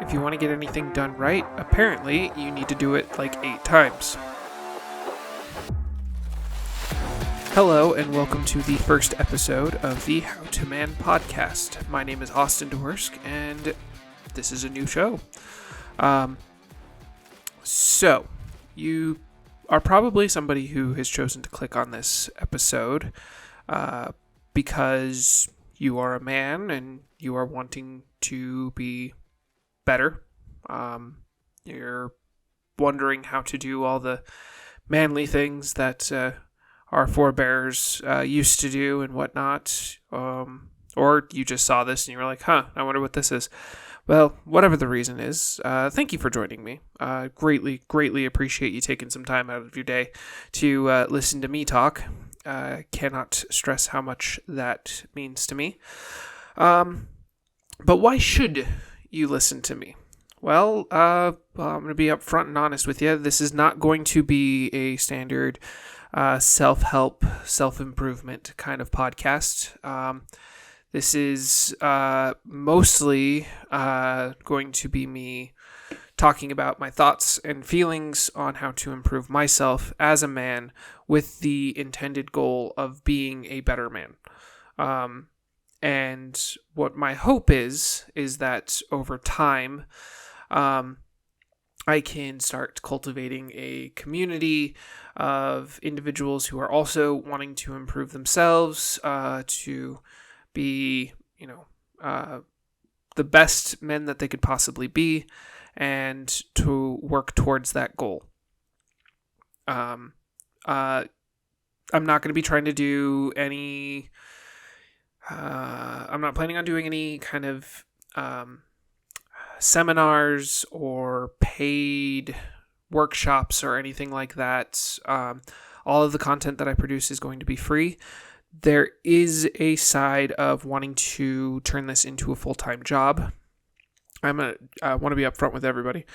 If you want to get anything done right, apparently you need to do it like 8 times. Hello, and welcome to the first episode of the How to Man podcast. My name is Austin Dworsk, and this is a new show. So, you are probably somebody who has chosen to click on this episode because you are a man and you are wanting to be better. You're wondering how to do all the manly things that our forebears used to do and whatnot. Or you just saw this and you were like, I wonder what this is. Well, whatever the reason is, thank you for joining me. Greatly appreciate you taking some time out of your day to listen to me talk. Cannot stress how much that means to me. But why should you listen to me? Well, I'm going to be upfront and honest with you. This is not going to be a standard self-help, self-improvement kind of podcast. This is mostly going to be me talking about my thoughts and feelings on how to improve myself as a man with the intended goal of being a better man. And what my hope is that over time, I can start cultivating a community of individuals who are also wanting to improve themselves, to be, the best men that they could possibly be, and to work towards that goal. I'm not going to be trying to do any. I'm not planning on doing any kind of seminars or paid workshops or anything like that. All of the content that I produce is going to be free. There is a side of wanting to turn this into a full-time job. I want to be upfront with everybody.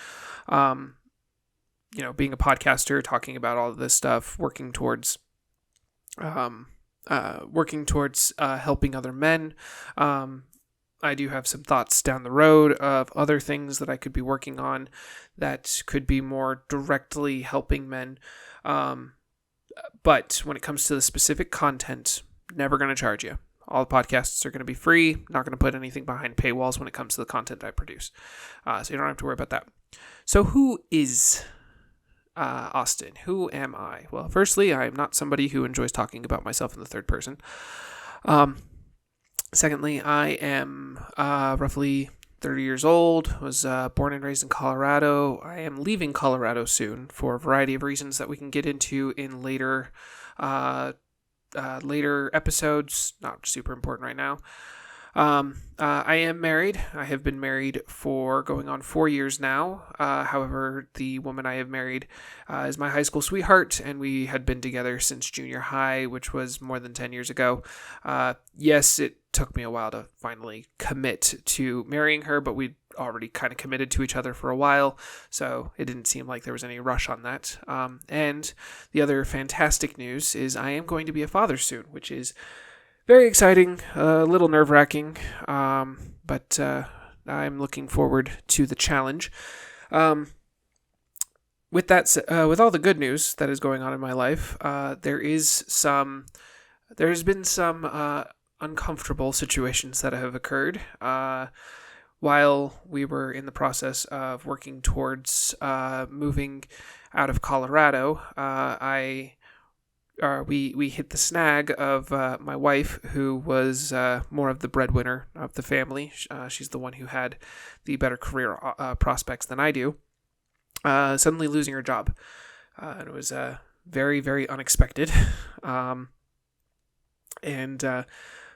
Being a podcaster, talking about all of this stuff, working towards helping other men. I do have some thoughts down the road of other things that I could be working on that could be more directly helping men. But when it comes to the specific content, never going to charge you. All the podcasts are going to be free. Not going to put anything behind paywalls when it comes to the content I produce. So you don't have to worry about that. So who is Austin? Who am I? Well, firstly, I am not somebody who enjoys talking about myself in the third person. Secondly, I am roughly 30 years old, was born and raised in Colorado. I am leaving Colorado soon for a variety of reasons that we can get into in later episodes. Not super important right now. I am married. I have been married for going on 4 years now. However, the woman I have married is my high school sweetheart, and we had been together since junior high, which was more than 10 years ago. Yes, it took me a while to finally commit to marrying her, but we'd already kind of committed to each other for a while, so it didn't seem like there was any rush on that. And the other fantastic news is I am going to be a father soon, which is very exciting, a little nerve-wracking, but I'm looking forward to the challenge. With all the good news that is going on in my life, there's been some uncomfortable situations that have occurred while we were in the process of working towards moving out of Colorado. We hit the snag of my wife, who was more of the breadwinner of the family. She's the one who had the better career prospects than I do. Suddenly losing her job. And it was very, very unexpected.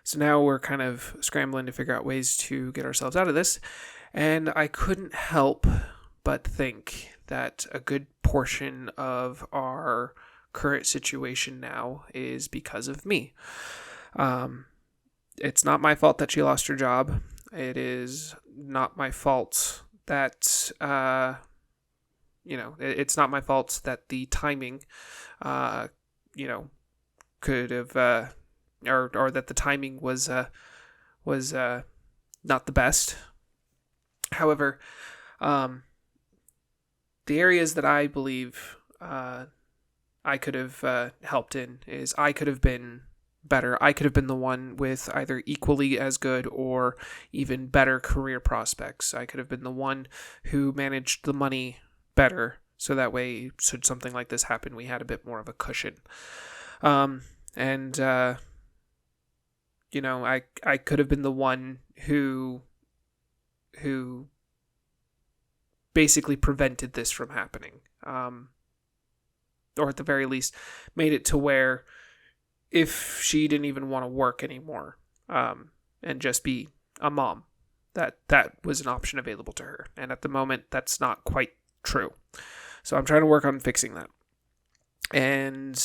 So now we're kind of scrambling to figure out ways to get ourselves out of this. And I couldn't help but think that a good portion of our current situation now is because of me. It's not my fault that she lost her job. It is not my fault that, it's not my fault that the timing, could have, or that the timing was not the best. However, The areas that I believe I could have helped in is I could have been better. I could have been the one with either equally as good or even better career prospects. I could have been the one who managed the money better, so that way, should something like this happen, we had a bit more of a cushion. And I could have been the one who basically prevented this from happening, or at the very least made it to where if she didn't even want to work anymore, and just be a mom, that was an option available to her. And at the moment, that's not quite true. So I'm trying to work on fixing that. And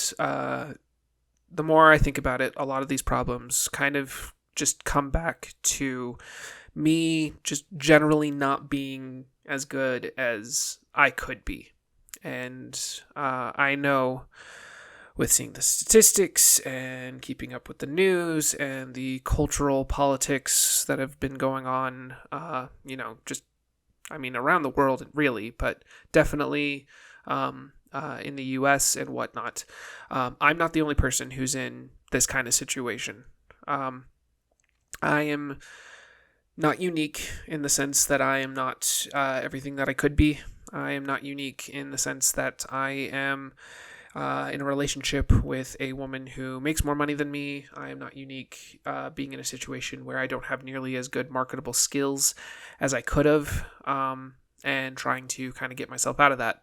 the more I think about it, a lot of these problems kind of just come back to me just generally not being as good as I could be. And I know, with seeing the statistics and keeping up with the news and the cultural politics that have been going on, around the world really, but definitely in the US and whatnot, I'm not the only person who's in this kind of situation. I am not unique in the sense that I am not everything that I could be. I am not unique in the sense that I am in a relationship with a woman who makes more money than me. I am not unique being in a situation where I don't have nearly as good marketable skills as I could have, and trying to kind of get myself out of that.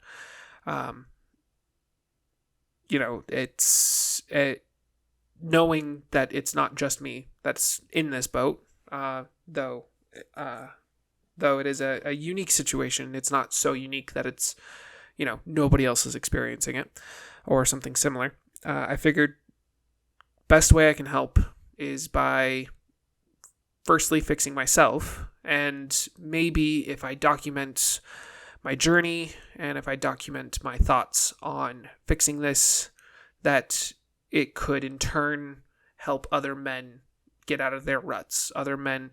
It's knowing that it's not just me that's in this boat, though it is a unique situation. It's not so unique that it's, nobody else is experiencing it or something similar. I figured best way I can help is by firstly fixing myself, and maybe if I document my journey and if I document my thoughts on fixing this, that it could in turn help other men get out of their ruts. Other men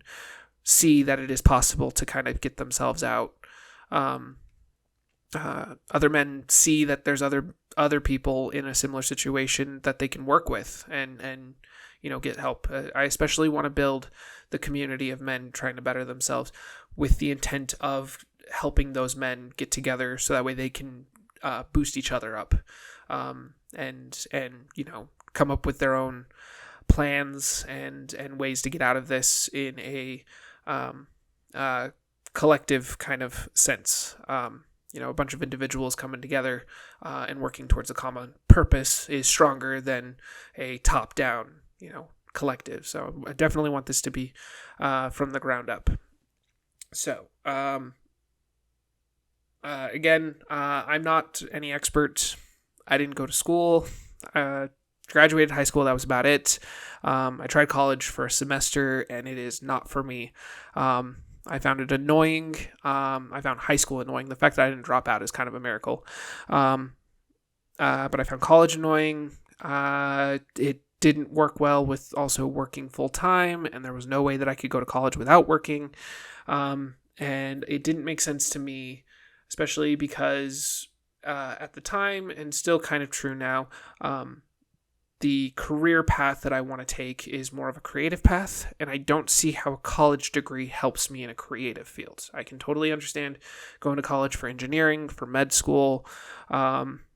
see that it is possible to kind of get themselves out. Other men see that there's other people in a similar situation that they can work with and get help. I especially want to build the community of men trying to better themselves with the intent of helping those men get together so that way they can boost each other up, and come up with their own plans and ways to get out of this in a collective kind of sense. A bunch of individuals coming together and working towards a common purpose is stronger than a top-down, collective. So I definitely want this to be from the ground up. So, again, I'm not any expert. I didn't go to school. Graduated high school, that was about it. I tried college for a semester, and it is not for me. I found it annoying. I found high school annoying. The fact that I didn't drop out is kind of a miracle. But I found college annoying. It didn't work well with also working full time, and there was no way that I could go to college without working. And it didn't make sense to me, especially because at the time, and still kind of true now, the career path that I want to take is more of a creative path, and I don't see how a college degree helps me in a creative field. I can totally understand going to college for engineering, for med school,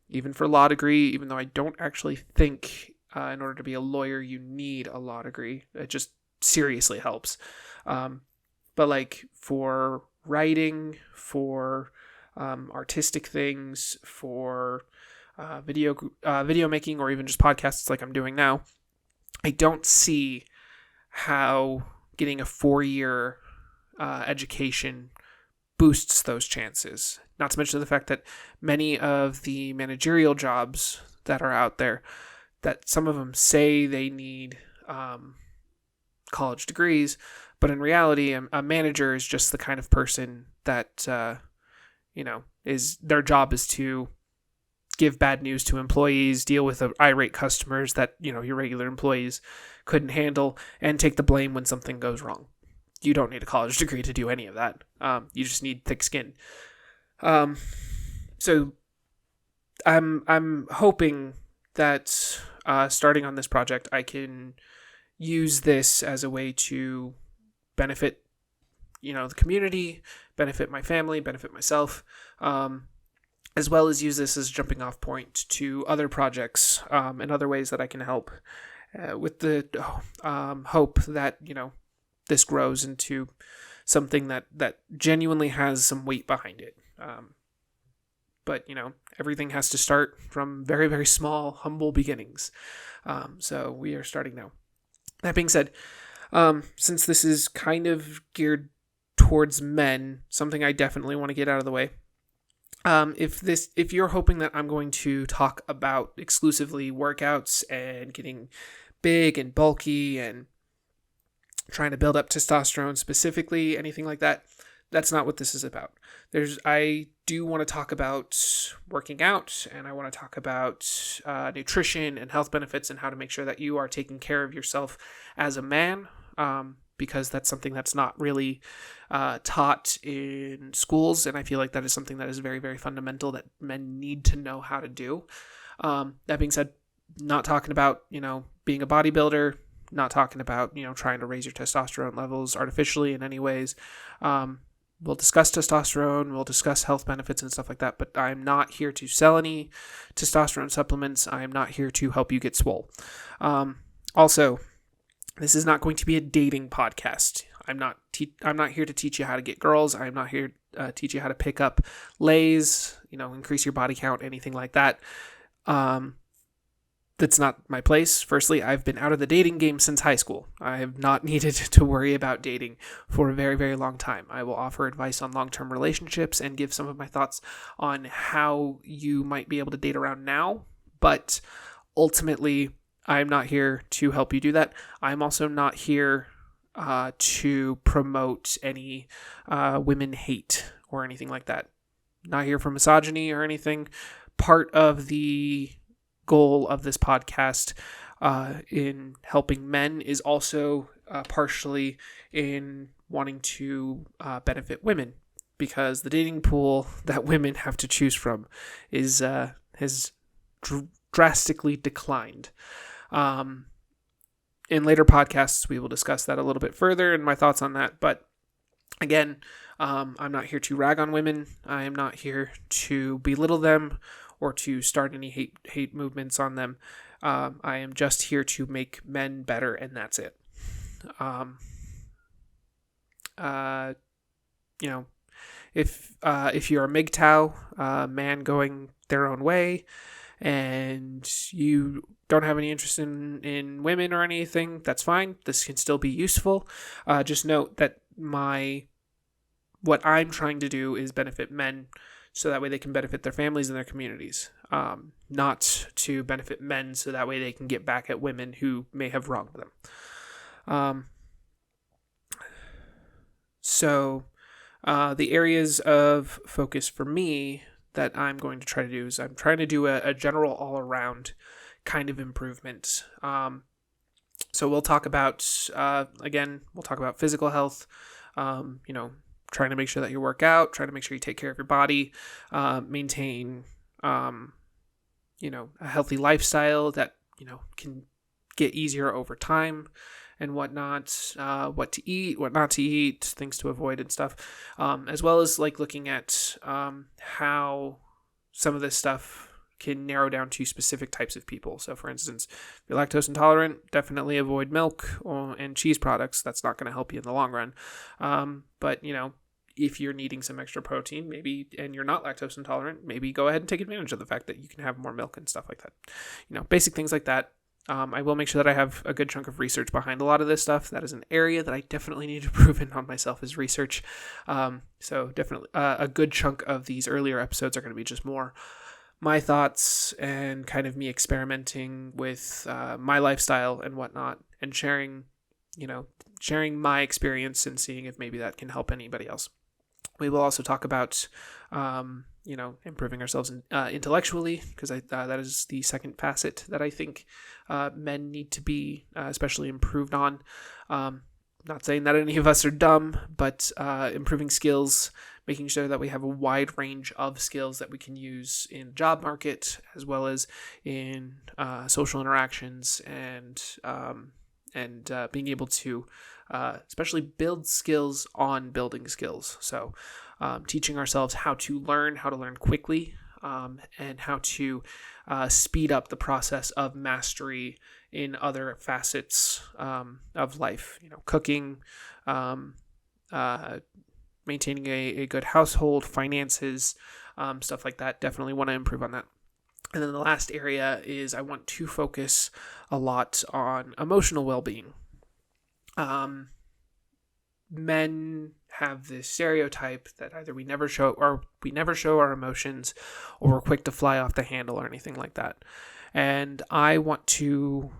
even for law degree, even though I don't actually think in order to be a lawyer you need a law degree. It just seriously helps. But like for writing, for artistic things, for video making, or even just podcasts like I'm doing now, I don't see how getting a 4-year education boosts those chances. Not to mention the fact that many of the managerial jobs that are out there, that some of them say they need college degrees, but in reality, a manager is just the kind of person that is their job is to give bad news to employees, deal with irate customers that your regular employees couldn't handle, and take the blame when something goes wrong. you don't need a college degree to do any of that. You just need thick skin. So I'm hoping that starting on this project, I can use this as a way to benefit, the community, benefit my family, benefit myself, as well as use this as a jumping off point to other projects and other ways that I can help with the hope that, this grows into something that genuinely has some weight behind it. But, everything has to start from very, very small, humble beginnings. So we are starting now. That being said, since this is kind of geared towards men, something I definitely want to get out of the way. If you're hoping that I'm going to talk about exclusively workouts and getting big and bulky and trying to build up testosterone specifically, anything like that, that's not what this is about. I do want to talk about working out, and I want to talk about nutrition and health benefits and how to make sure that you are taking care of yourself as a man, because that's something that's not really taught in schools, and I feel like that is something that is very, very fundamental that men need to know how to do. That being said, not talking about, being a bodybuilder, not talking about, trying to raise your testosterone levels artificially in any ways. We'll discuss testosterone, we'll discuss health benefits and stuff like that, but I'm not here to sell any testosterone supplements. I am not here to help you get swole. Also, this is not going to be a dating podcast. I'm not here to teach you how to get girls. I'm not here to teach you how to pick up lays, increase your body count, anything like that. That's not my place. Firstly, I've been out of the dating game since high school. I have not needed to worry about dating for a very, very long time. I will offer advice on long-term relationships and give some of my thoughts on how you might be able to date around now. But ultimately, I'm not here to help you do that. I'm also not here to promote any women hate or anything like that. Not here for misogyny or anything. Part of the goal of this podcast in helping men is also partially in wanting to benefit women, because the dating pool that women have to choose from has drastically declined. In later podcasts, we will discuss that a little bit further and my thoughts on that. But again, I'm not here to rag on women. I am not here to belittle them or to start any hate movements on them. I am just here to make men better, and that's it. If you're a MGTOW, man going their own way, and you don't have any interest in women or anything, that's fine. This can still be useful. Just note that what I'm trying to do is benefit men, so that way they can benefit their families and their communities, not to benefit men so that way they can get back at women who may have wronged them. So the areas of focus for me that I'm going to try to do is I'm trying to do a general all-around kind of improvement. So we'll talk about, we'll talk about physical health, trying to make sure that you work out, trying to make sure you take care of your body, maintain, a healthy lifestyle that, can get easier over time and whatnot, what to eat, what not to eat, things to avoid and stuff, as well as looking at how some of this stuff can narrow down to specific types of people. So for instance, if you're lactose intolerant, definitely avoid milk and cheese products. That's not going to help you in the long run. But if you're needing some extra protein, maybe, and you're not lactose intolerant, maybe go ahead and take advantage of the fact that you can have more milk and stuff like that. Basic things like that. I will make sure that I have a good chunk of research behind a lot of this stuff. That is an area that I definitely need to prove in on myself is research. So definitely a good chunk of these earlier episodes are going to be just more my thoughts and kind of me experimenting with my lifestyle and whatnot, and sharing my experience and seeing if maybe that can help anybody else. We will also talk about, improving ourselves intellectually, because that is the second facet that I think men need to be especially improved on. Not saying that any of us are dumb, but improving skills, making sure that we have a wide range of skills that we can use in the job market, as well as in social interactions, and being able to especially build skills on building skills. So teaching ourselves how to learn quickly, and how to speed up the process of mastery in other facets of life. Cooking, maintaining a good household, finances, stuff like that. Definitely want to improve on that. And then the last area is I want to focus a lot on emotional well-being. Men have this stereotype that either we never show our emotions, or we're quick to fly off the handle or anything like that. And I want to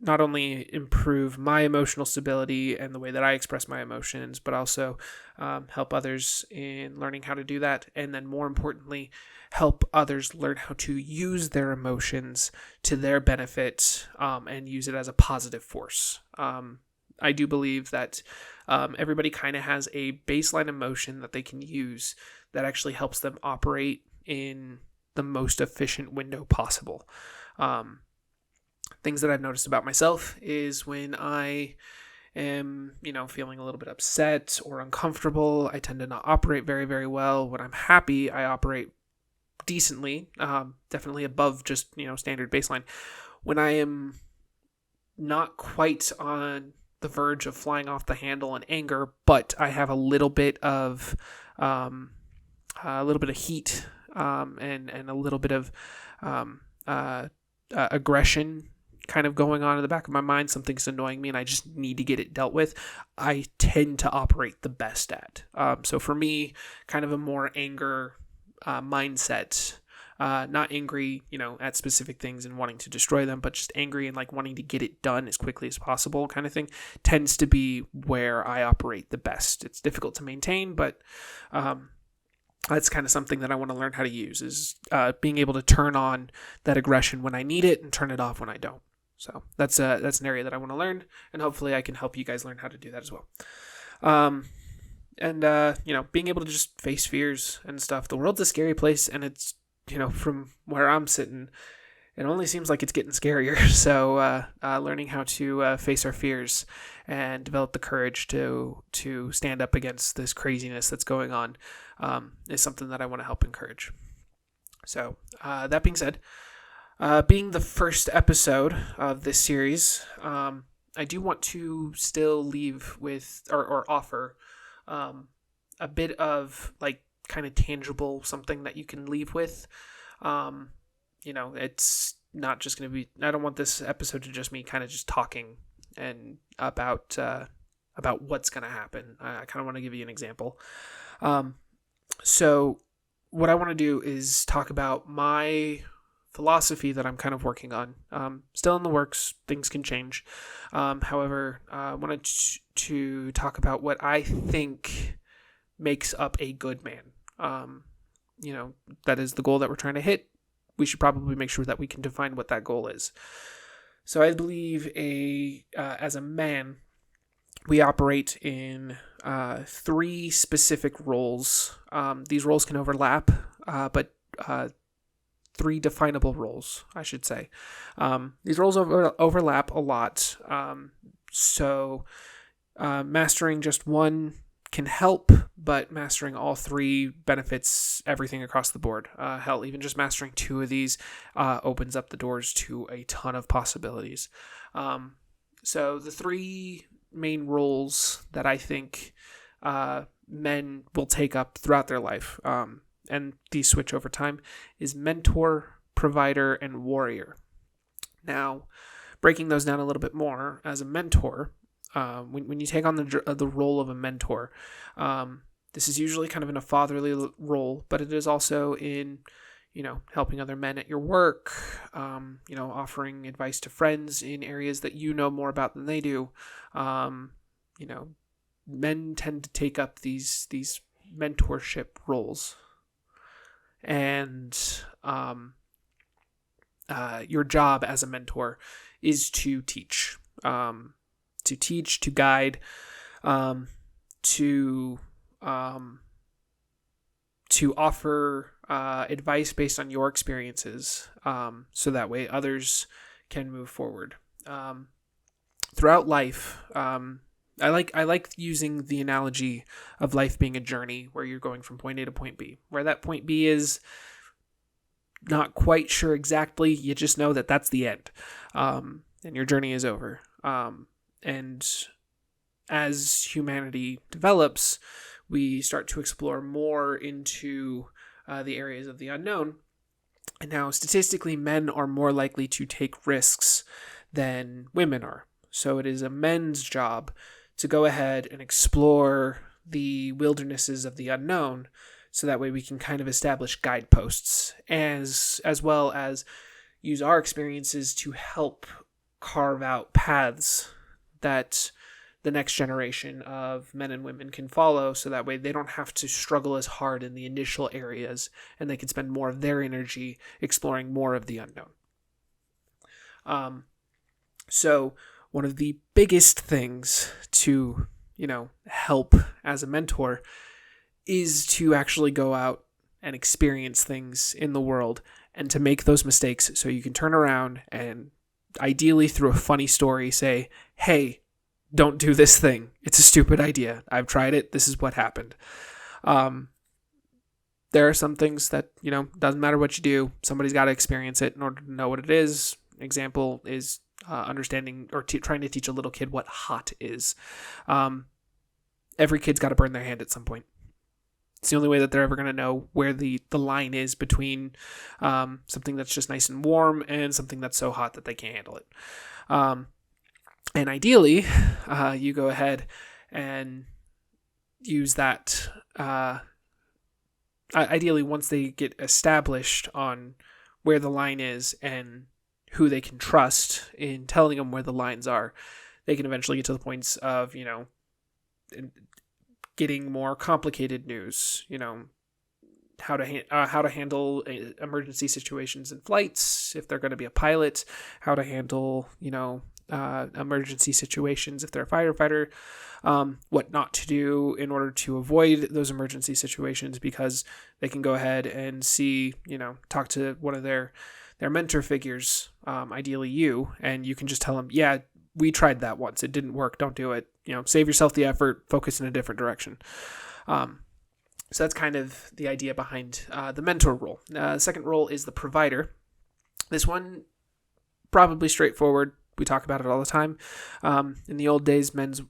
not only improve my emotional stability and the way that I express my emotions, but also help others in learning how to do that. And then more importantly, help others learn how to use their emotions to their benefit, and use it as a positive force. I do believe that everybody kind of has a baseline emotion that they can use that actually helps them operate in the most efficient window possible. Things that I've noticed about myself is when I am, feeling a little bit upset or uncomfortable, I tend to not operate very, very well. When I'm happy, I operate decently, definitely above just, standard baseline. When I am not quite on the verge of flying off the handle in anger, but I have a little bit of heat, and a little bit of aggression kind of going on in the back of my mind. Something's annoying me and I just need to get it dealt with. I tend to operate the best at. So for me, kind of a more anger mindset. Not angry, at specific things and wanting to destroy them, but just angry and wanting to get it done as quickly as possible kind of thing tends to be where I operate the best. It's difficult to maintain, but that's kind of something that I want to learn how to use, is being able to turn on that aggression when I need it and turn it off when I don't. So that's an area that I want to learn, and hopefully I can help you guys learn how to do that as well. Being able to just face fears and stuff. The world's a scary place, and it's, from where I'm sitting, it only seems like it's getting scarier. So learning how to face our fears and develop the courage to stand up against this craziness that's going on is something that I want to help encourage. So that being said, being the first episode of this series, I do want to still leave with or offer a bit of kind of tangible something that you can leave with. It's not just going to be, I don't want this episode to just me kind of just talking and about what's going to happen. I kind of want to give you an example. So what I want to do is talk about my philosophy that I'm kind of working on. Still in the works, things can change. However, I wanted to talk about what I think makes up a good man. That is the goal that we're trying to hit. We should probably make sure that we can define what that goal is. So I believe as a man, we operate in 3 specific roles. These roles can overlap, but 3 definable roles, I should say. These roles overlap a lot. So mastering just one can help, but mastering all 3 benefits everything across the board. Hell, even just mastering 2 of these opens up the doors to a ton of possibilities. So the 3 main roles that I think men will take up throughout their life, and these switch over time, is mentor, provider, and warrior. Now, breaking those down a little bit more, as a mentor, when you take on the role of a mentor, this is usually kind of in a fatherly role, but it is also in, helping other men at your work, offering advice to friends in areas that you know more about than they do. Men tend to take up these mentorship roles, and your job as a mentor is to teach. teach, to guide, to offer advice based on your experiences, so that way others can move forward. Throughout life, I like using the analogy of life being a journey where you're going from point A to point B. Where that point B is, not quite sure exactly. You just know that that's the end, and your journey is over. And as humanity develops, we start to explore more into the areas of the unknown. And now, statistically, men are more likely to take risks than women are. So it is a men's job to go ahead and explore the wildernesses of the unknown, so that way we can kind of establish guideposts, as well as use our experiences to help carve out paths that the next generation of men and women can follow, so that way they don't have to struggle as hard in the initial areas, and they can spend more of their energy exploring more of the unknown. So one of the biggest things to, help as a mentor is to actually go out and experience things in the world, and to make those mistakes so you can turn around and, ideally through a funny story, say, hey, don't do this thing. It's a stupid idea. I've tried it. This is what happened. There are some things that, doesn't matter what you do. Somebody's got to experience it in order to know what it is. Example is understanding or trying to teach a little kid what hot is. Every kid's got to burn their hand at some point. It's the only way that they're ever going to know where the line is between something that's just nice and warm and something that's so hot that they can't handle it. And ideally, you go ahead and use that. Ideally, once they get established on where the line is and who they can trust in telling them where the lines are, they can eventually get to the points of, getting more complicated news, how to handle emergency situations in flights if they're going to be a pilot, how to handle, emergency situations if they're a firefighter, what not to do in order to avoid those emergency situations, because they can go ahead and see, talk to one of their mentor figures, ideally you, and you can just tell them, yeah, we tried that once. It didn't work. Don't do it. Save yourself the effort, focus in a different direction. So that's kind of the idea behind the mentor role. The second role is the provider. This one, probably straightforward. We talk about it all the time. In the old days, men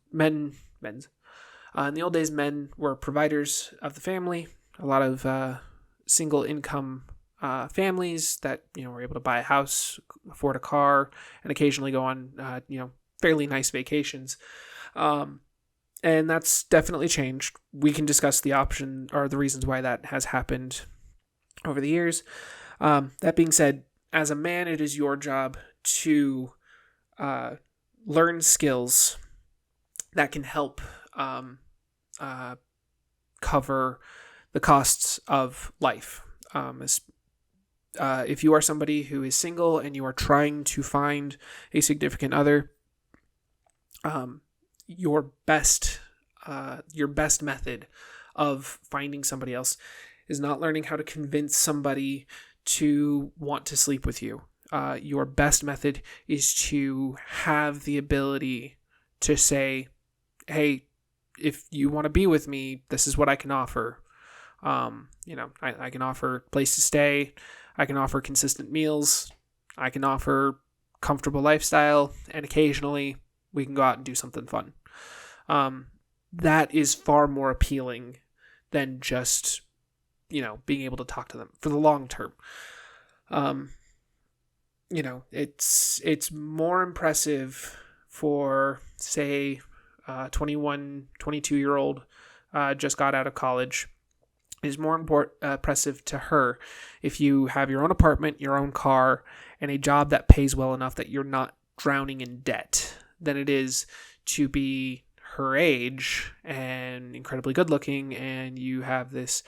were providers of the family. A lot of single income families that were able to buy a house, afford a car, and occasionally go on fairly nice vacations. And that's definitely changed. We can discuss the option or the reasons why that has happened over the years. That being said, as a man, it is your job to learn skills that can help cover the costs of life. If you are somebody who is single and you are trying to find a significant other, your best method of finding somebody else is not learning how to convince somebody to want to sleep with you. Your best method is to have the ability to say, hey, if you want to be with me, this is what I can offer. I can offer a place to stay. I can offer consistent meals. I can offer comfortable lifestyle. And occasionally we can go out and do something fun. That is far more appealing than just, being able to talk to them for the long term. It's more impressive for, say, 21, 22-year-old just got out of college. It is more impressive to her if you have your own apartment, your own car, and a job that pays well enough that you're not drowning in debt than it is to be her age and incredibly good looking, and you have this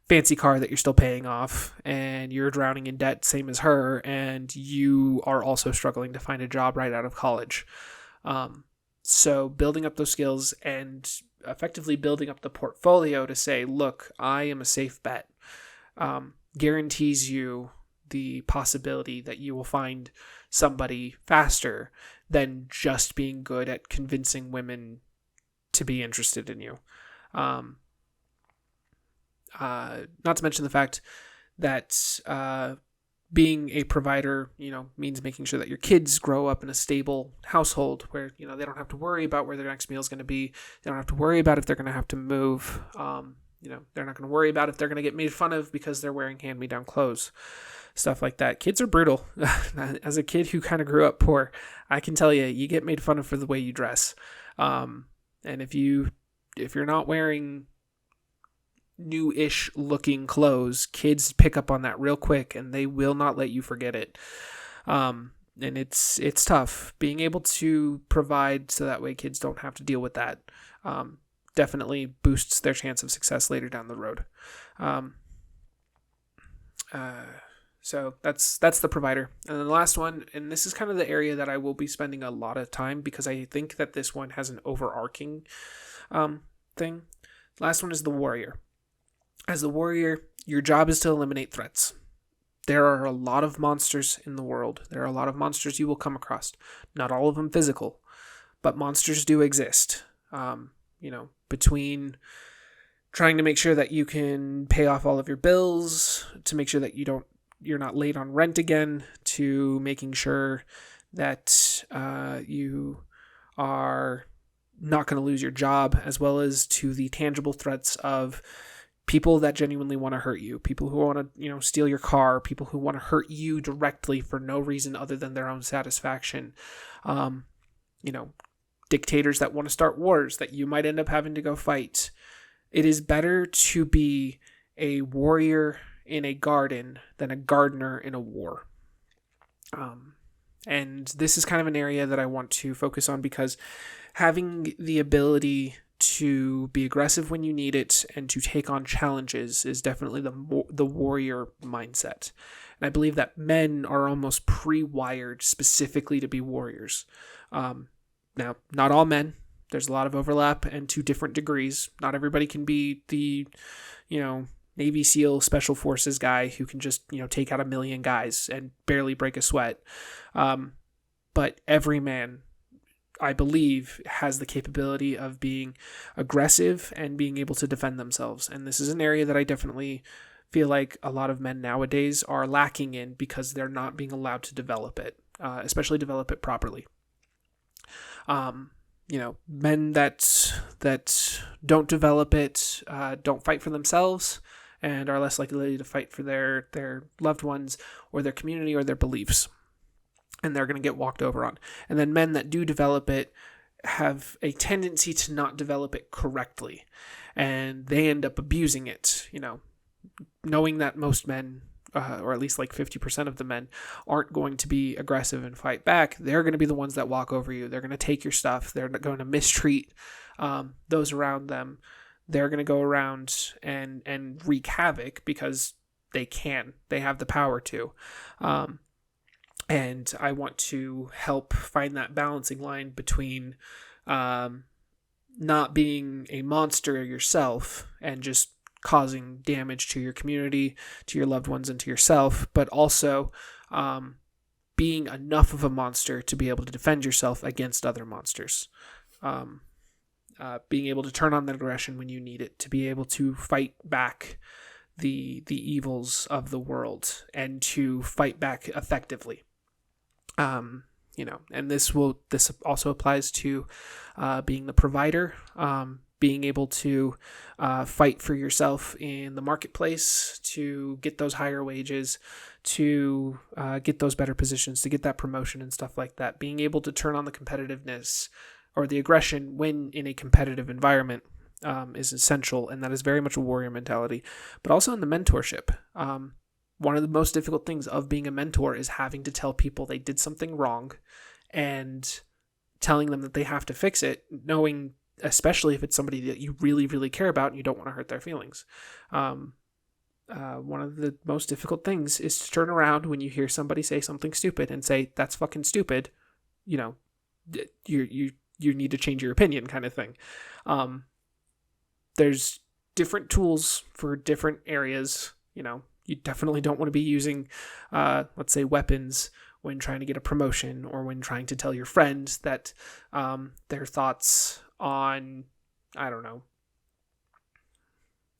fancy car that you're still paying off, and you're drowning in debt, same as her, and you are also struggling to find a job right out of college. So building up those skills and effectively building up the portfolio to say, look, I am a safe bet, guarantees you the possibility that you will find somebody faster than just being good at convincing women to be interested in you. Not to mention the fact that being a provider, means making sure that your kids grow up in a stable household where, they don't have to worry about where their next meal is going to be. They don't have to worry about if they're going to have to move. They're not going to worry about if they're going to get made fun of because they're wearing hand-me-down clothes. Stuff like that. Kids are brutal. As a kid who kind of grew up poor, I can tell you get made fun of for the way you dress. And if you're not wearing new-ish looking clothes, kids pick up on that real quick and they will not let you forget it. And it's tough being able to provide so that way kids don't have to deal with that. Definitely boosts their chance of success later down the road. So that's the provider. And then the last one, and this is kind of the area that I will be spending a lot of time because I think that this one has an overarching thing. Last one is the warrior. As the warrior, your job is to eliminate threats. There are a lot of monsters in the world. There are a lot of monsters you will come across. Not all of them physical, but monsters do exist. Between trying to make sure that you can pay off all of your bills, to make sure that you're not late on rent again, to making sure that you are not going to lose your job, as well as to the tangible threats of people that genuinely want to hurt you, people who want to, steal your car, people who want to hurt you directly for no reason other than their own satisfaction. Dictators that want to start wars that you might end up having to go fight. It is better to be a warrior in a garden than a gardener in a war. And this is kind of an area that I want to focus on because having the ability to be aggressive when you need it and to take on challenges is definitely the warrior mindset. And I believe that men are almost pre-wired specifically to be warriors. Now, not all men. There's a lot of overlap and to different degrees. Not everybody can be the, Navy SEAL Special Forces guy who can just, take out 1 million guys and barely break a sweat. But every man, I believe, has the capability of being aggressive and being able to defend themselves. And this is an area that I definitely feel like a lot of men nowadays are lacking in because they're not being allowed to develop it, especially develop it properly. Men that don't develop it, don't fight for themselves and are less likely to fight for their loved ones or their community or their beliefs. And they're going to get walked over on. And then men that do develop it have a tendency to not develop it correctly. And they end up abusing it, knowing that most men, or at least like 50% of the men, aren't going to be aggressive and fight back. They're going to be the ones that walk over you. They're going to take your stuff. They're going to mistreat those around them. They're going to go around and wreak havoc because they can. They have the power to. And I want to help find that balancing line between not being a monster yourself and just causing damage to your community, to your loved ones, and to yourself, but also being enough of a monster to be able to defend yourself against other monsters. Being able to turn on that aggression when you need it, to be able to fight back the evils of the world and to fight back effectively. And this also applies to being the provider, being able to fight for yourself in the marketplace, to get those higher wages, to get those better positions, to get that promotion and stuff like that. Being able to turn on the competitiveness or the aggression when in a competitive environment is essential, and that is very much a warrior mentality. But also in the mentorship. One of the most difficult things of being a mentor is having to tell people they did something wrong and telling them that they have to fix it, knowing, especially if it's somebody that you really, really care about and you don't want to hurt their feelings. One of the most difficult things is to turn around when you hear somebody say something stupid and say, that's fucking stupid. You you need to change your opinion kind of thing. There's different tools for different areas. You definitely don't want to be using, let's say, weapons when trying to get a promotion, or when trying to tell your friends that their thoughts on, I don't know,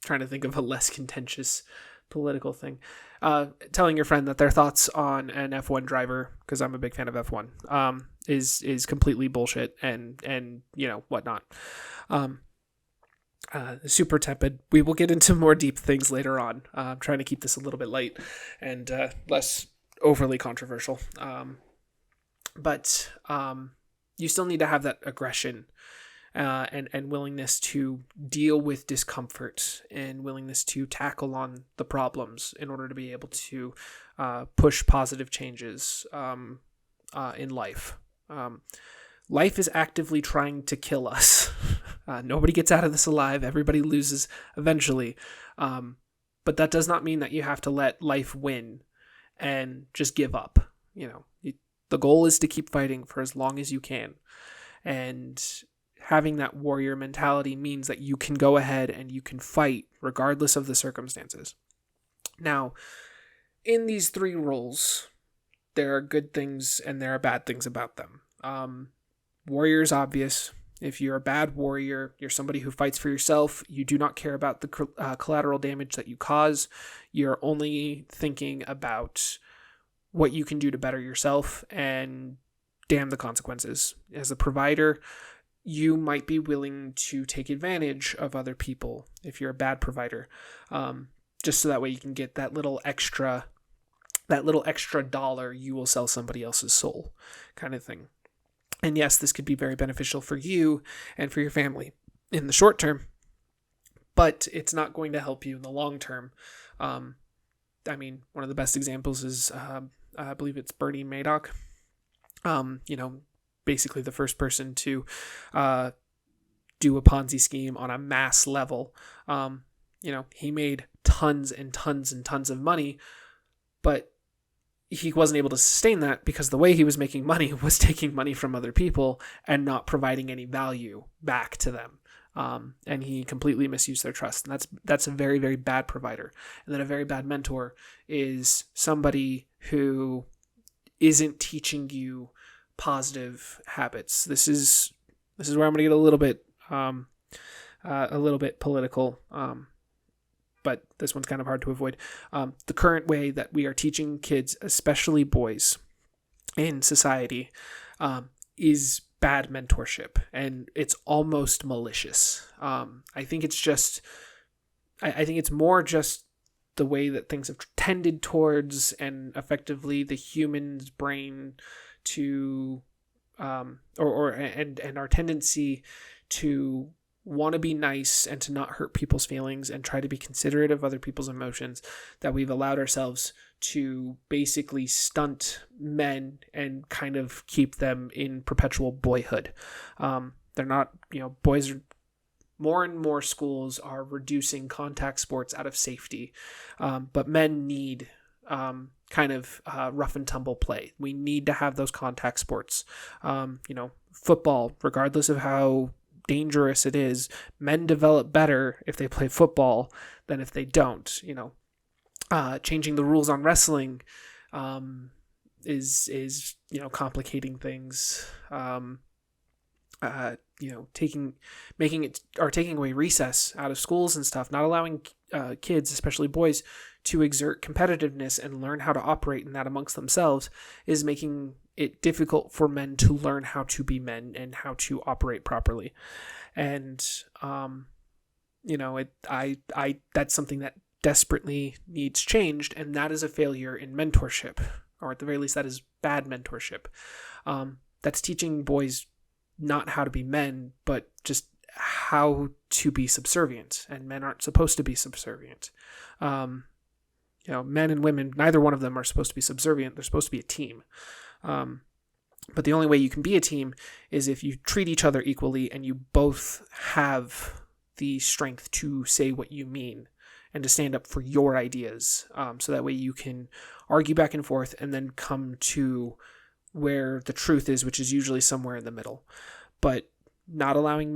trying to think of a less contentious political thing. Telling your friend that their thoughts on an F1 driver, because I'm a big fan of F1, is completely bullshit and whatnot. Super tepid. We will get into more deep things later on. I'm trying to keep this a little bit light and less overly controversial. But you still need to have that aggression and willingness to deal with discomfort, and willingness to tackle on the problems in order to be able to push positive changes in life. Life is actively trying to kill us. Nobody gets out of this alive. Everybody loses eventually. But that does not mean that you have to let life win and just give up. The goal is to keep fighting for as long as you can. And having that warrior mentality means that you can go ahead and you can fight regardless of the circumstances. Now, in these three roles, there are good things and there are bad things about them. Warrior is obvious. If you're a bad warrior, you're somebody who fights for yourself. You do not care about the collateral damage that you cause. You're only thinking about what you can do to better yourself, and damn the consequences. As a provider, you might be willing to take advantage of other people if you're a bad provider, just so that way you can get that little extra dollar. You will sell somebody else's soul, kind of thing. And yes, this could be very beneficial for you and for your family in the short term, but it's not going to help you in the long term. One of the best examples is, I believe it's Bernie Madoff. Basically the first person to do a Ponzi scheme on a mass level. He made tons and tons and tons of money, but he wasn't able to sustain that because the way he was making money was taking money from other people and not providing any value back to them. And he completely misused their trust. And that's a very, very bad provider. And then a very bad mentor is somebody who isn't teaching you positive habits. This is where I'm going to get a little bit political. But this one's kind of hard to avoid. The current way that we are teaching kids, especially boys, in society, is bad mentorship, and it's almost malicious. I think it's more just the way that things have tended towards, and effectively the human's brain to, and our tendency to want to be nice and to not hurt people's feelings and try to be considerate of other people's emotions, that we've allowed ourselves to basically stunt men and kind of keep them in perpetual boyhood. They're not, boys are, more and more schools are reducing contact sports out of safety. But men need rough and tumble play. We need to have those contact sports. Football, regardless of how dangerous it is, men develop better if they play football than if they don't. Changing the rules on wrestling is complicating things. Taking away recess out of schools and stuff, not allowing kids, especially boys, to exert competitiveness and learn how to operate in that amongst themselves, is making it difficult for men to learn how to be men and how to operate properly. And that's something that desperately needs changed, and that is a failure in mentorship, or at the very least that is bad mentorship. That's teaching boys not how to be men, but just how to be subservient, and men aren't supposed to be subservient. Men and women, neither one of them are supposed to be subservient. They're supposed to be a team. But the only way you can be a team is if you treat each other equally and you both have the strength to say what you mean and to stand up for your ideas. So that way you can argue back and forth and then come to where the truth is, which is usually somewhere in the middle. But not allowing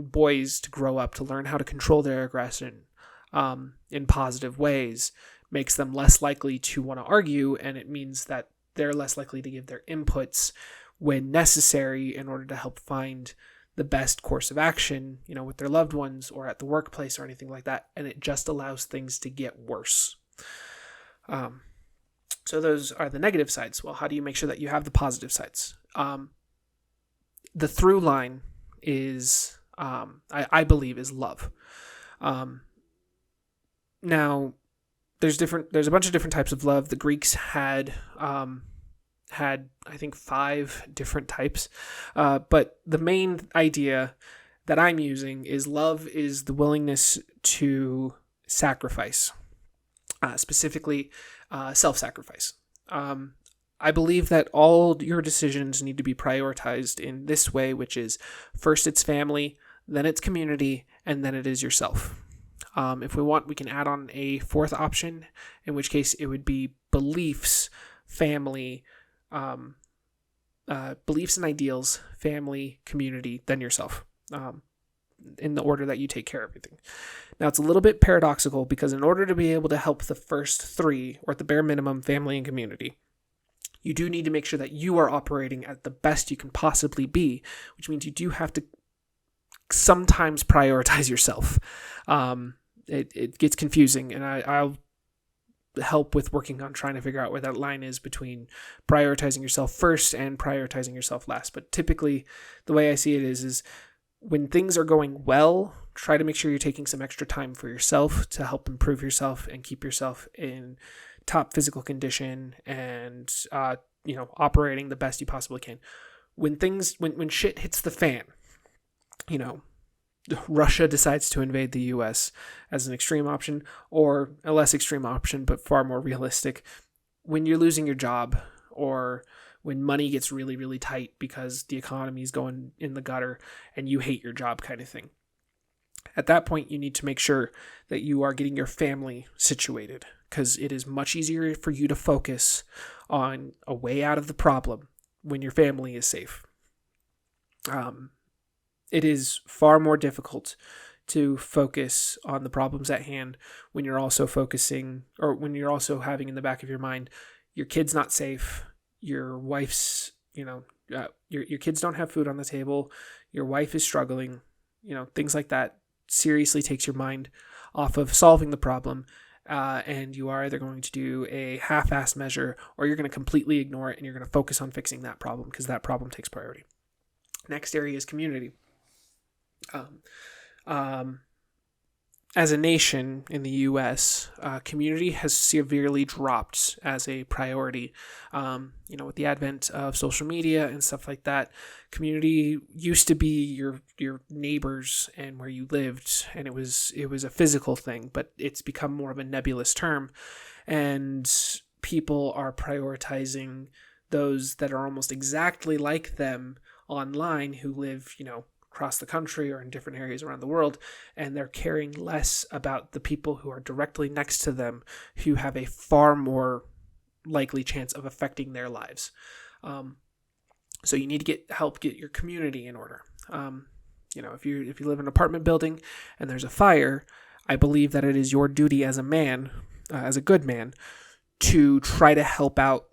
boys to grow up to learn how to control their aggression in positive ways makes them less likely to want to argue, and it means that they're less likely to give their inputs when necessary in order to help find the best course of action, with their loved ones or at the workplace or anything like that. And it just allows things to get worse. So those are the negative sides. Well, how do you make sure that you have the positive sides? The through line is, I believe, is love. Now, there's a bunch of different types of love. The Greeks had I think 5 different types, but the main idea that I'm using is love is the willingness to sacrifice, specifically self-sacrifice. I believe that all your decisions need to be prioritized in this way, which is first it's family, then it's community, and then it is yourself. If we want, we can add on a 4th option, in which case it would be beliefs, family, beliefs and ideals, family, community, then yourself, in the order that you take care of everything. Now, it's a little bit paradoxical because in order to be able to help the first 3, or at the bare minimum, family and community, you do need to make sure that you are operating at the best you can possibly be, which means you do have to sometimes prioritize yourself. It gets confusing, and I'll help with working on trying to figure out where that line is between prioritizing yourself first and prioritizing yourself last. But typically, the way I see it is when things are going well, try to make sure you're taking some extra time for yourself to help improve yourself and keep yourself in top physical condition and operating the best you possibly can. When shit hits the fan, Russia decides to invade the US as an extreme option, or a less extreme option, but far more realistic. When you're losing your job, or when money gets really, really tight because the economy is going in the gutter and you hate your job kind of thing. At that point, you need to make sure that you are getting your family situated, because it is much easier for you to focus on a way out of the problem when your family is safe. It is far more difficult to focus on the problems at hand when you're also having in the back of your mind, your kid's not safe, your wife's, your kids don't have food on the table, your wife is struggling, things like that seriously takes your mind off of solving the problem. And you are either going to do a half-assed measure, or you're going to completely ignore it and you're going to focus on fixing that problem because that problem takes priority. Next area is community. As a nation in the U.S., community has severely dropped as a priority. With the advent of social media and stuff like that, community used to be your neighbors and where you lived, and it was a physical thing, but it's become more of a nebulous term, and people are prioritizing those that are almost exactly like them online who live, across the country or in different areas around the world, and they're caring less about the people who are directly next to them who have a far more likely chance of affecting their lives. So you need to get your community in order. If you live in an apartment building and there's a fire, I believe that it is your duty as a man, as a good man, to try to help out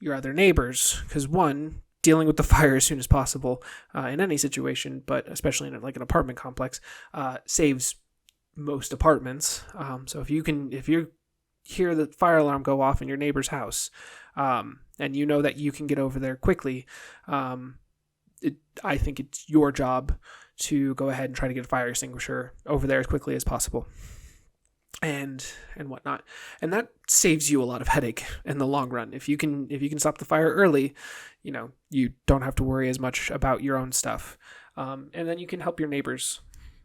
your other neighbors, because one, dealing with the fire as soon as possible in any situation, but especially in an apartment complex, saves most apartments. So if you hear the fire alarm go off in your neighbor's house, and you know that you can get over there quickly, I think it's your job to go ahead and try to get a fire extinguisher over there as quickly as possible. And whatnot, and that saves you a lot of headache in the long run. If you can stop the fire early, you don't have to worry as much about your own stuff, and then you can help your neighbors,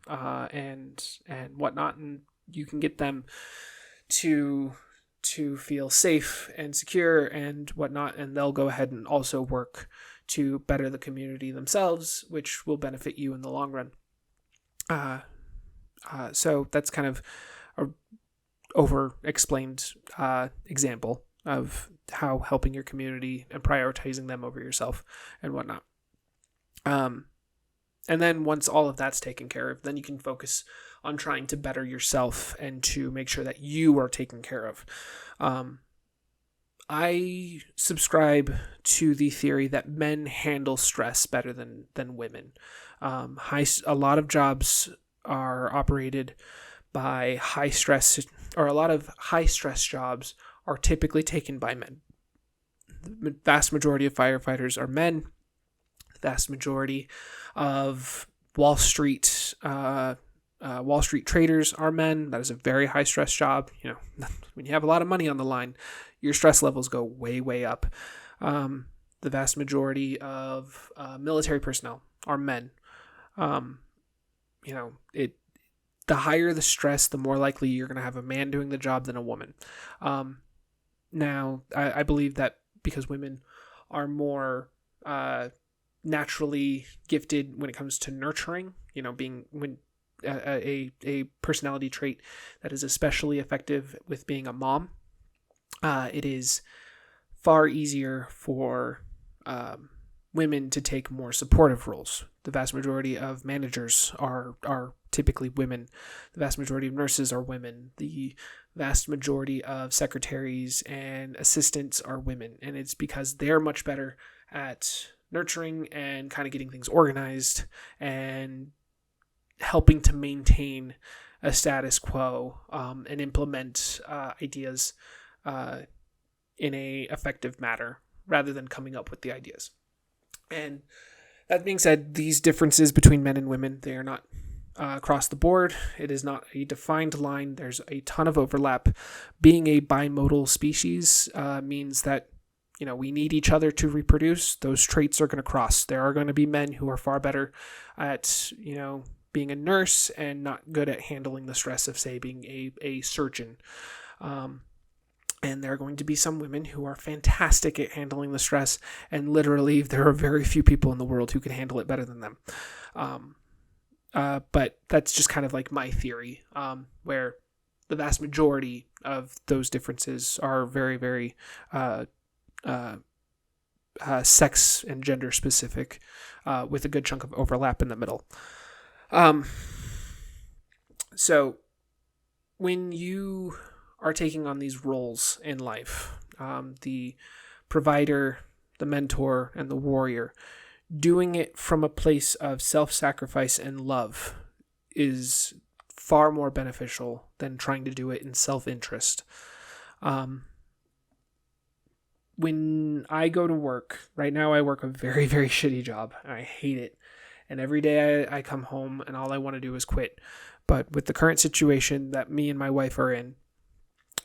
and whatnot, and you can get them to feel safe and secure and whatnot, and they'll go ahead and also work to better the community themselves, which will benefit you in the long run. So that's kind of a over-explained example of how helping your community and prioritizing them over yourself and whatnot. And then once all of that's taken care of, then you can focus on trying to better yourself and to make sure that you are taken care of. I subscribe to the theory that men handle stress better than women. A lot of jobs are operated by high stress, or a lot of high stress jobs are typically taken by men. The vast majority of firefighters are men. The vast majority of Wall Street traders are men. That is a very high stress job. When you have a lot of money on the line, your stress levels go way, way up. The vast majority of military personnel are men. The higher the stress, the more likely you're going to have a man doing the job than a woman. Now, I believe that because women are more naturally gifted when it comes to nurturing, being a personality trait that is especially effective with being a mom. It is far easier for women to take more supportive roles. The vast majority of managers are typically women. The vast majority of nurses are women. The vast majority of secretaries and assistants are women. And it's because they're much better at nurturing and kind of getting things organized and helping to maintain a status quo and implement ideas in a effective manner rather than coming up with the ideas. And that being said, these differences between men and women, they are not across the board. It is not a defined line. There's a ton of overlap. Being a bimodal species means that we need each other to reproduce. Those traits are going to cross. There are going to be men who are far better at being a nurse and not good at handling the stress of, say, being a surgeon. And there are going to be some women who are fantastic at handling the stress, and literally there are very few people in the world who can handle it better than them. But that's just kind of like my theory, where the vast majority of those differences are very, very sex and gender specific, with a good chunk of overlap in the middle. So when you are taking on these roles in life, the provider, the mentor, and the warrior, doing it from a place of self-sacrifice and love is far more beneficial than trying to do it in self-interest. When I go to work, right now I work a very, very shitty job. I hate it. And every day I come home and all I want to do is quit. But with the current situation that me and my wife are in,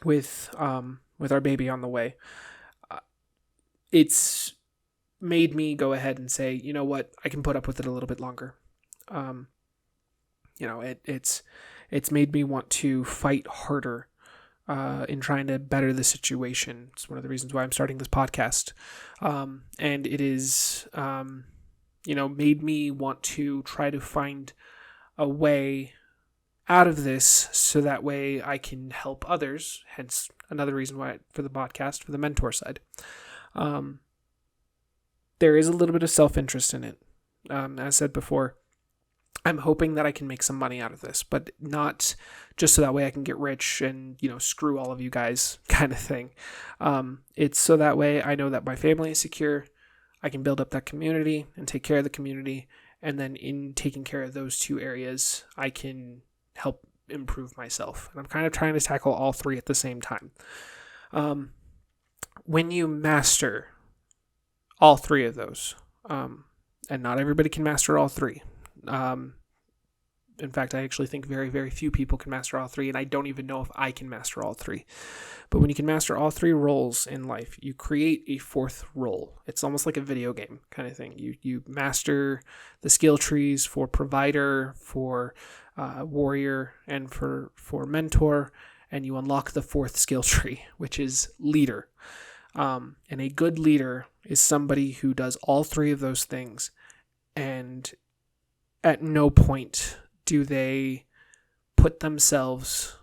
with our baby on the way, it's made me go ahead and say, you know what, I can put up with it a little bit longer. It's made me want to fight harder in trying to better the situation. It's one of the reasons why I'm starting this podcast. And it is, made me want to try to find a way out of this so that way I can help others. Hence another reason why for the podcast, for the mentor side. There is a little bit of self-interest in it. As I said before, I'm hoping that I can make some money out of this, but not just so that way I can get rich and, screw all of you guys kind of thing. It's so that way I know that my family is secure. I can build up that community and take care of the community. And then in taking care of those two areas, I can help improve myself. And I'm kind of trying to tackle all three at the same time. When you master all three of those, and not everybody can master all three. In fact, I actually think very, very few people can master all three, and I don't even know if I can master all three. But when you can master all three roles in life, you create a fourth role. It's almost like a video game kind of thing. You master the skill trees for provider, for warrior, and for mentor, and you unlock the fourth skill tree, which is leader. And a good leader is somebody who does all three of those things, and at no point do they put themselves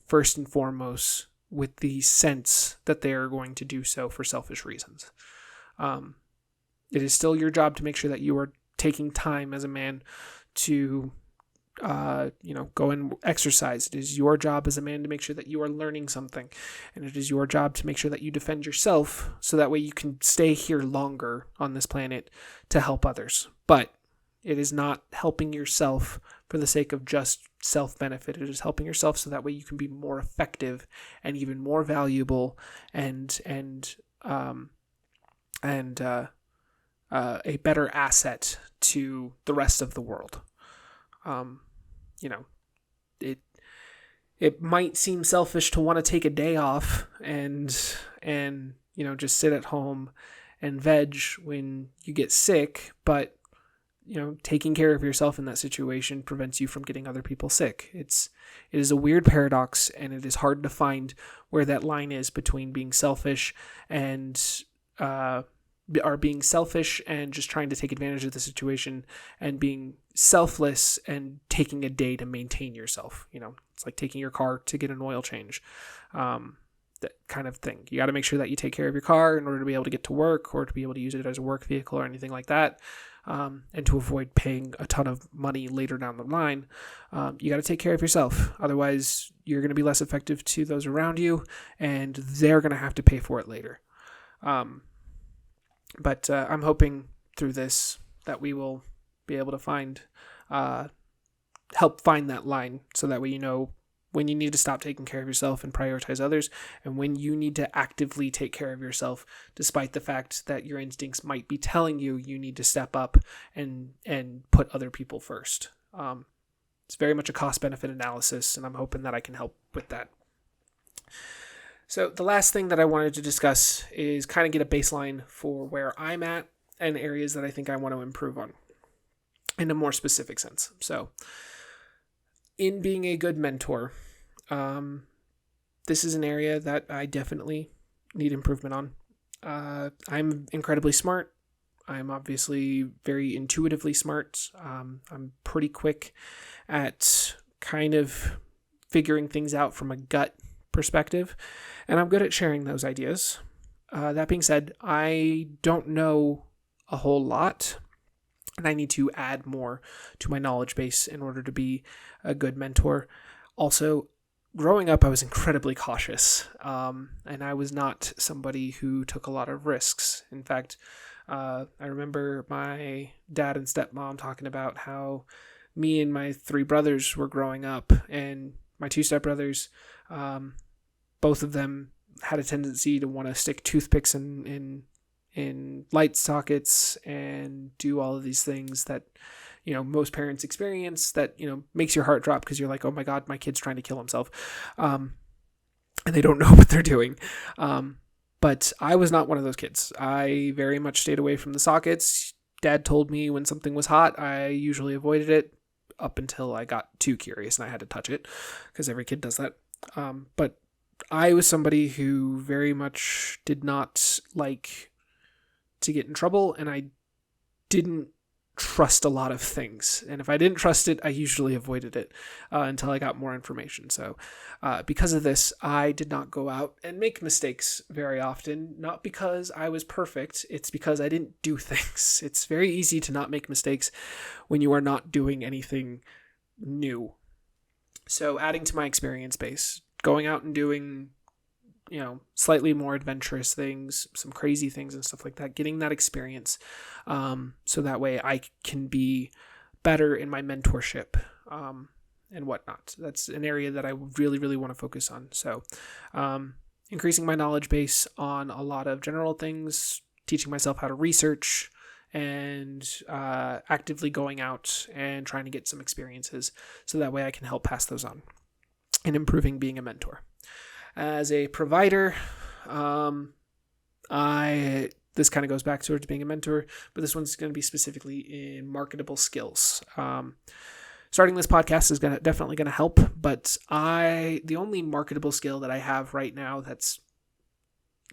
first and foremost with the sense that they are going to do so for selfish reasons. It is still your job to make sure that you are taking time as a man to go and exercise. It is your job as a man to make sure that you are learning something, and it is your job to make sure that you defend yourself, so that way you can stay here longer on this planet to help others. But it is not helping yourself for the sake of just self-benefit. It is helping yourself so that way you can be more effective and even more valuable and a better asset to the rest of the world. It might seem selfish to want to take a day off and just sit at home and veg when you get sick, but taking care of yourself in that situation prevents you from getting other people sick. It is a weird paradox, and it is hard to find where that line is between being selfish and being selfish and just trying to take advantage of the situation, and being selfless and taking a day to maintain yourself. It's like taking your car to get an oil change. That kind of thing. You got to make sure that you take care of your car in order to be able to get to work, or to be able to use it as a work vehicle or anything like that. And to avoid paying a ton of money later down the line, you got to take care of yourself. Otherwise, you're going to be less effective to those around you, and they're going to have to pay for it later. But I'm hoping through this that we will be able to help find that line, so that way you know when you need to stop taking care of yourself and prioritize others, and when you need to actively take care of yourself, despite the fact that your instincts might be telling you need to step up and put other people first. It's very much a cost-benefit analysis, and I'm hoping that I can help with that. So the last thing that I wanted to discuss is kind of get a baseline for where I'm at and areas that I think I want to improve on in a more specific sense. So in being a good mentor, this is an area that I definitely need improvement on. I'm incredibly smart. I'm obviously very intuitively smart. I'm pretty quick at kind of figuring things out from a gut perspective, and I'm good at sharing those ideas. That being said, I don't know a whole lot, and I need to add more to my knowledge base in order to be a good mentor. Also, growing up, I was incredibly cautious, and I was not somebody who took a lot of risks. In fact, I remember my dad and stepmom talking about how me and my 3 brothers were growing up, and my 2 stepbrothers, both of them had a tendency to want to stick toothpicks in light sockets and do all of these things that, most parents experience, that, makes your heart drop, because you're like, oh my God, my kid's trying to kill himself. And they don't know what they're doing. But I was not one of those kids. I very much stayed away from the sockets. Dad told me when something was hot, I usually avoided it up until I got too curious and I had to touch it, because every kid does that. But I was somebody who very much did not like to get in trouble, and I didn't trust a lot of things. And if I didn't trust it, I usually avoided it until I got more information. So because of this, I did not go out and make mistakes very often, not because I was perfect. It's because I didn't do things. It's very easy to not make mistakes when you are not doing anything new. So adding to my experience base, going out and doing, slightly more adventurous things, some crazy things and stuff like that, getting that experience, so that way I can be better in my mentorship, and whatnot. That's an area that I really, really want to focus on. So, increasing my knowledge base on a lot of general things, teaching myself how to research, and actively going out and trying to get some experiences, so that way I can help pass those on, and improving being a mentor. As a provider, this kind of goes back towards being a mentor, but this one's going to be specifically in marketable skills. Starting this podcast is definitely going to help, but the only marketable skill that I have right now that's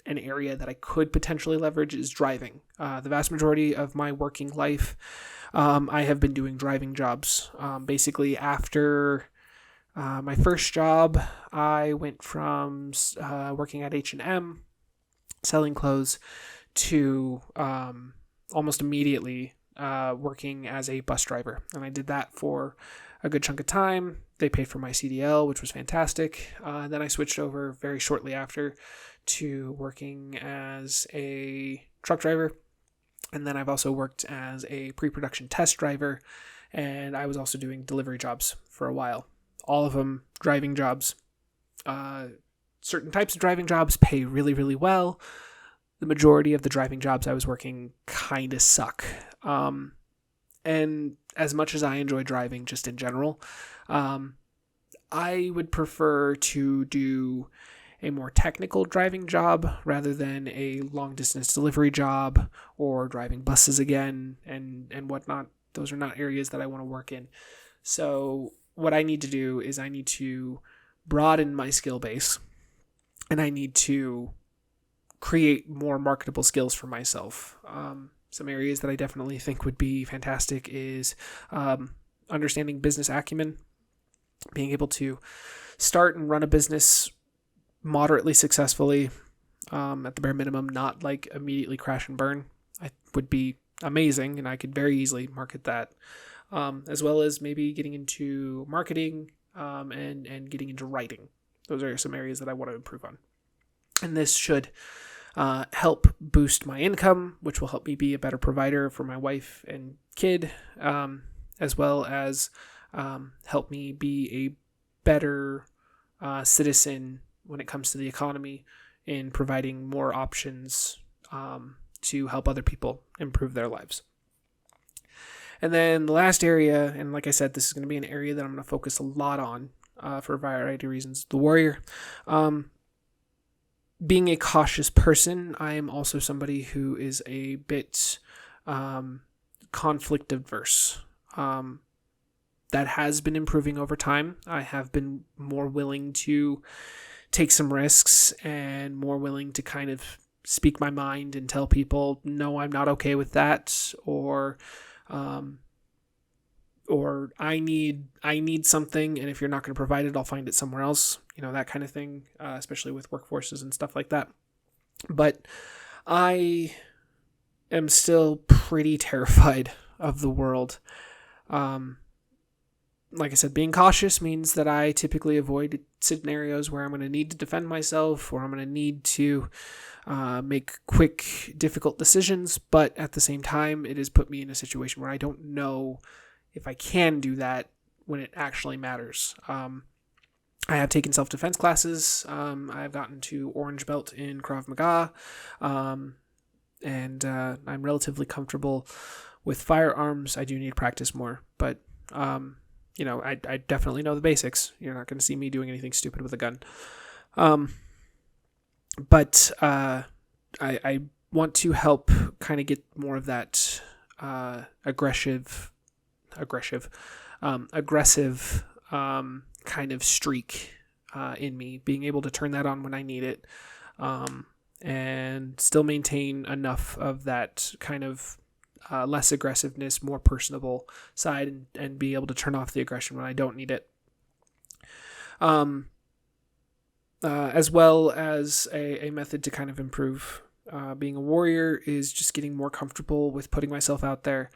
an area that I could potentially leverage is driving. The vast majority of my working life, I have been doing driving jobs. Basically, after my first job, I went from working at H&M, selling clothes, to almost immediately working as a bus driver. And I did that for a good chunk of time. They paid for my CDL, which was fantastic. Then I switched over very shortly after to working as a truck driver. And then I've also worked as a pre-production test driver. And I was also doing delivery jobs for a while. All of them driving jobs. Certain types of driving jobs pay really, really well. The majority of the driving jobs I was working kind of suck. And as much as I enjoy driving just in general, I would prefer to do a more technical driving job rather than a long distance delivery job or driving buses again and whatnot. Those are not areas that I want to work in. So what I need to do is I need to broaden my skill base, and I need to create more marketable skills for myself. Some areas that I definitely think would be fantastic is understanding business acumen, being able to start and run a business moderately successfully, at the bare minimum, not like immediately crash and burn. I would be amazing, and I could very easily market that, as well as maybe getting into marketing and getting into writing. Those are some areas that I want to improve on. And this should help boost my income, which will help me be a better provider for my wife and kid, as well as help me be a better citizen when it comes to the economy in providing more options to help other people improve their lives. And then the last area, and like I said, this is going to be an area that I'm going to focus a lot on for a variety of reasons. The warrior. Being a cautious person, I am also somebody who is a bit conflict adverse. That has been improving over time. I have been more willing to take some risks and more willing to kind of speak my mind and tell people, no, I'm not okay with that, or I need something, and if you're not going to provide it, I'll find it somewhere else. That kind of thing, especially with workforces and stuff like that. But I am still pretty terrified of the world. Like I said, being cautious means that I typically avoid scenarios where I'm going to need to defend myself, or I'm going to need to make quick, difficult decisions. But at the same time, it has put me in a situation where I don't know if I can do that when it actually matters. I have taken self-defense classes. I've gotten to orange belt in Krav Maga, and I'm relatively comfortable with firearms. I do need to practice more, but I definitely know the basics. You're not going to see me doing anything stupid with a gun. But I want to help kind of get more of that aggressive kind of streak in me, being able to turn that on when I need it, and still maintain enough of that kind of less aggressiveness, more personable side, and be able to turn off the aggression when I don't need it. As well as a method to kind of improve being a warrior is just getting more comfortable with putting myself out there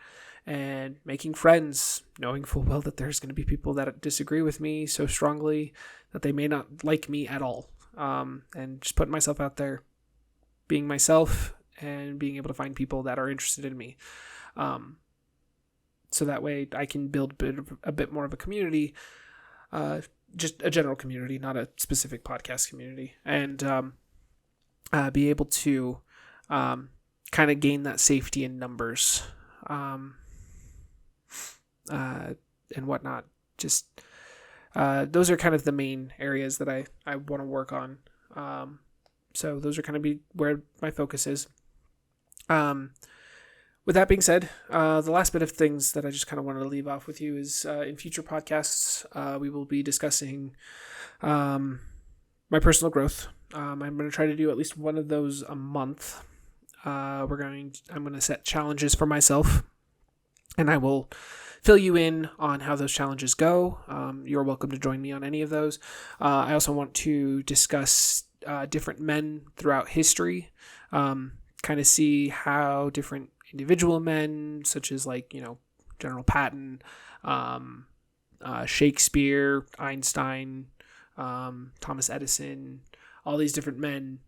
and making friends, knowing full well that there's going to be people that disagree with me so strongly that they may not like me at all. And just putting myself out there, being myself, and being able to find people that are interested in me. So that way I can build a bit more of a community, just a general community, not a specific podcast community, and be able to kind of gain that safety in numbers. And whatnot. Just those are kind of the main areas that I want to work on. So those are kind of where my focus is. With that being said, the last bit of things that I just kind of wanted to leave off with you is in future podcasts, we will be discussing my personal growth. I'm going to try to do at least one of those a month. I'm going to set challenges for myself, and I will fill you in on how those challenges go. You're welcome to join me on any of those. I also want to discuss different men throughout history, kind of see how different individual men, such as General Patton, Shakespeare, Einstein, Thomas Edison, all these different men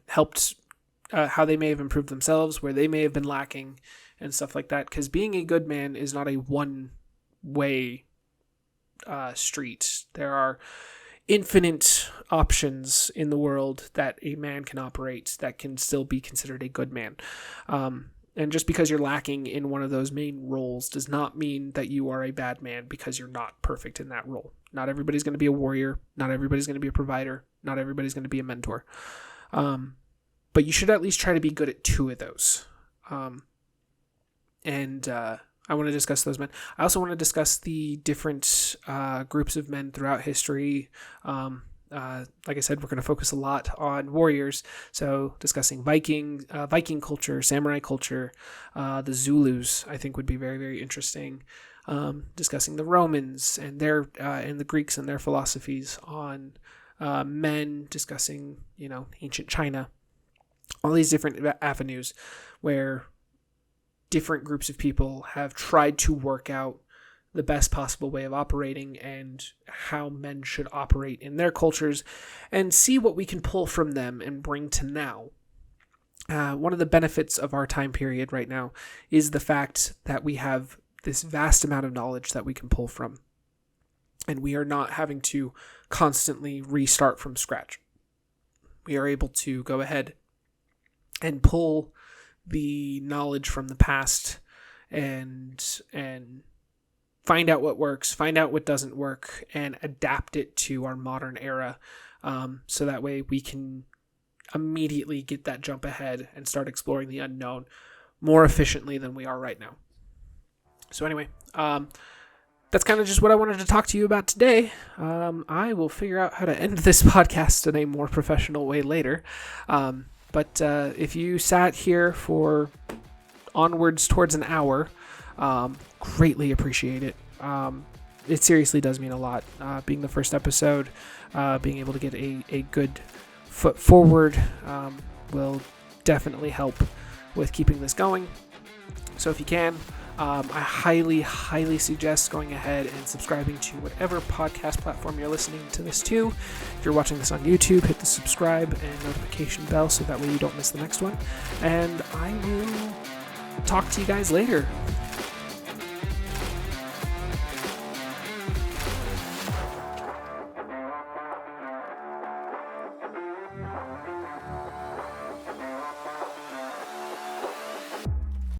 helped how they may have improved themselves, where they may have been lacking, and stuff like that. Because being a good man is not a one-way street. There are infinite options in the world that a man can operate that can still be considered a good man. And just because you're lacking in one of those main roles does not mean that you are a bad man because you're not perfect in that role. Not everybody's going to be a warrior. Not everybody's going to be a provider. Not everybody's going to be a mentor. But you should at least try to be good at two of those. I want to discuss those men. I also want to discuss the different groups of men throughout history. Like I said, we're going to focus a lot on warriors. So discussing Viking culture, samurai culture, the Zulus, I think would be very, very interesting. Discussing the Romans and and the Greeks and their philosophies on men, discussing, ancient China, all these different avenues where different groups of people have tried to work out the best possible way of operating and how men should operate in their cultures, and see what we can pull from them and bring to now. One of the benefits of our time period right now is the fact that we have this vast amount of knowledge that we can pull from, and we are not having to constantly restart from scratch. We are able to go ahead and pull the knowledge from the past and find out what works, find out what doesn't work, and adapt it to our modern era. So that way we can immediately get that jump ahead and start exploring the unknown more efficiently than we are right now. So anyway, that's kind of just what I wanted to talk to you about today. I will figure out how to end this podcast in a more professional way later. But if you sat here for onwards towards an hour, greatly appreciate it. It seriously does mean a lot. Being the first episode, being able to get a good foot forward will definitely help with keeping this going. So if you can, I highly, highly suggest going ahead and subscribing to whatever podcast platform you're listening to this to. If you're watching this on YouTube, hit the subscribe and notification bell so that way you don't miss the next one. And I will talk to you guys later.